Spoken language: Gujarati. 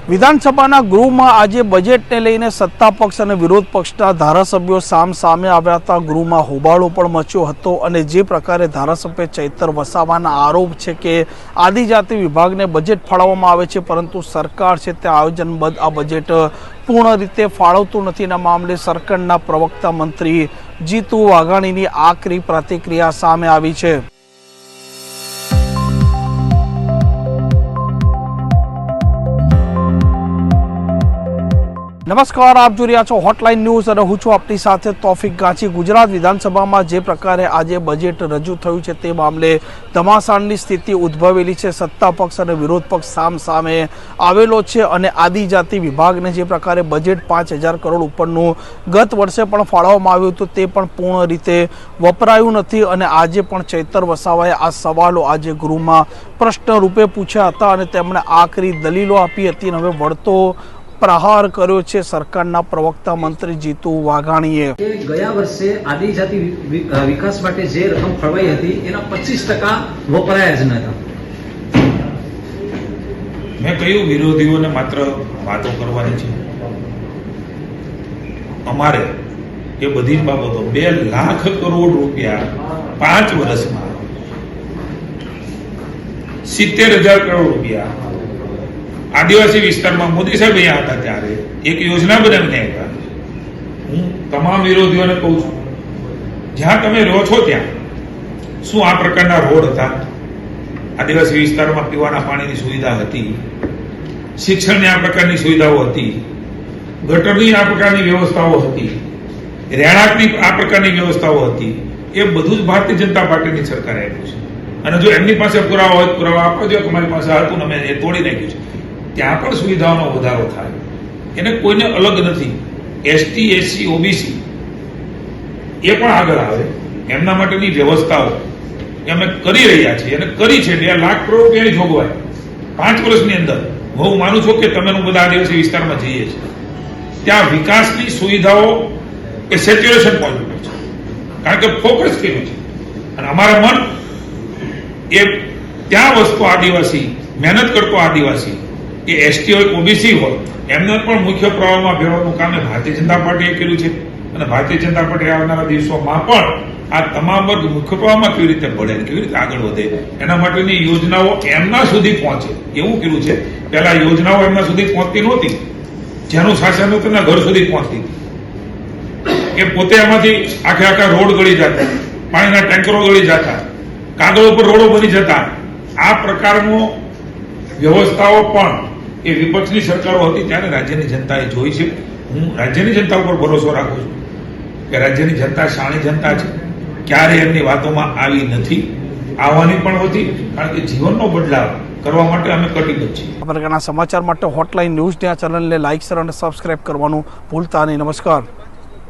વિધાનસભાના ગૃહમાં આજે બજેટને લઈને સત્તા પક્ષ અને વિરોધ પક્ષના ધારાસભ્યો સામે આવ્યા હતા। ગૃહમાં હોબાળો પણ મચ્યો હતો અને જે પ્રકારે ધારાસભ્ય ચૈતર વસાવાના આરોપ છે કે આદિજાતિ વિભાગને બજેટ ફાળવવામાં આવે છે, પરંતુ સરકાર છે તે આયોજનબદ્ધ આ બજેટ પૂર્ણ રીતે ફાળવતું નથી। ના મામલે સરકારના પ્રવક્તા મંત્રી જીતુ વાઘાણીની આકરી પ્રતિક્રિયા સામે આવી છે। नमस्कार, आप जो रहा छो हॉटलाइन न्यूज और हूँ छूँ अपनी साथे तौफिक गांची। गुजरात विधानसभा में जे प्रकारे आज बजेट रजू थयुं छे ते मामले घमासाणनी स्थिति उद्भवेली छे। सत्ता पक्ष और विरोध पक्ष सामे आवेलो छे अने आदिजाति विभाग ने जे प्रकारे बजेट 5000 करोड़ उपरनुं गत वर्षे पण फाळववामां आव्युं हतुं ते पण पूर्ण रीते वपरायुं नथी अने आजे पण चैतर वसावाए आ सवालो आज गृहमां प्रश्न रूपे पूछ्या हता अने तेमणे आकरी दलीलो आपी हती। हवे वळतो प्रहार कर्यो छे सरकारना प्रवक्ता मंत्री जीतू वाघाणीए। गया वर्षे आदिजाति विकास माटे जे रकम फळवाई हती एना 25% वपराया ज नता। मैं कह्युं विरोधीओने मात्र वातो करवानी छे, अमारे ए बधी बाबतो 2 लाख करोड़ रुपया 5 वर्षमां 70,000 करोड़ रुपया आदिवासी विस्तार में मोदी साहेब अहींया हता त्यारे एक योजना बनावीने आव्या। हूँ तमाम विरोधीओने कहूं छुं, ज्यां तमे रहो छो त्यां शुं आ प्रकारना रोड हता? आदिवासी विस्तार में पीवाना पाणीनी सुविधा हती? शिक्षणनी आ प्रकारनी सुविधाओ हती? गटरनी आ प्रकारनी व्यवस्थाओ हती? રહેણાંકની આ પ્રકારની વ્યવસ્થાઓ હતી? એ બધું જ ભારતીય જનતા પાર્ટીની સરકારે આપ્યું છે અને જો એમની પાસે પુરાવા હોય પુરાવા આપવા જોઈએ કે અમારી પાસે હતું ને અમે એ તોડી નાખ્યું છે। ત્યાં પણ સુવિધાઓનો વધારો થાય, એને કોઈને અલગ નથી। એસટી એસસી ઓબીસી એ પણ આગળ આવે, એમના માટેની વ્યવસ્થાઓ અમે કરી રહ્યા છીએ અને કરી છે। 2 લાખ કરોડ રૂપિયાની જોગવાઈ 5 વર્ષની અંદર। હું માનું છું કે તમે બધા આદિવાસી વિસ્તારમાં જઈએ છીએ ત્યાં વિકાસની સુવિધાઓ એ સેચ્યુરેશન પહોંચી ગયું છે, કારણ કે ફોકસ કર્યું છે અને અમારા મન એ ત્યાં વસતો આદિવાસી મહેનત કરતો આદિવાસી એ એસટી હોય ઓબીસી હોય એમને પણ મુખ્ય પ્રવાહમાં ભેળવવાનું કામ ભારતીય जनता પાર્ટીએ કર્યું છે અને ભારતીય जनता પાર્ટી આવનારા દિવસોમાં પણ આ તમામ વર્ગ મુખ્ય પ્રવાહમાં કેવી રીતે ભળે, કેવી રીતે આગળ વધે એના માટેની યોજનાઓ એમના સુધી પહોંચે એવું કર્યું છે। પહેલા યોજનાઓ એમના સુધી પહોંચતી નહોતી, જેનું શાસન હતું એના ઘર સુધી પહોંચતી હતી। એ પોતે એમાંથી આખા રોડ ગળી જતા, પાણીના ટેન્કરો ગળી જતા, કાગળ ઉપર રોડો બની જતા। આ પ્રકારનો વ્યવસ્થાઓ પણ એ વિપક્ષની સરકારો હતી ત્યારે રાજ્યની જનતાએ જોઈ છે। હું રાજ્યની જનતા ઉપર ભરોસો રાખું છું કે રાજ્યની જનતા શાણી જનતા છે, ક્યારે એમની વાતોમાં આવી નથી, આવવાની પણ હતી, કારણ કે જીવનનો બદલાવ કરવા માટે અમે કટિબદ્ધ છીએ। આ પ્રકારના સમાચાર માટે હોટલાઇન ન્યૂઝ ચેનલને લાઇક, શેર અને સબસ્ક્રાઇબ કરવાનું ભૂલતા નહીં। નમસ્કાર।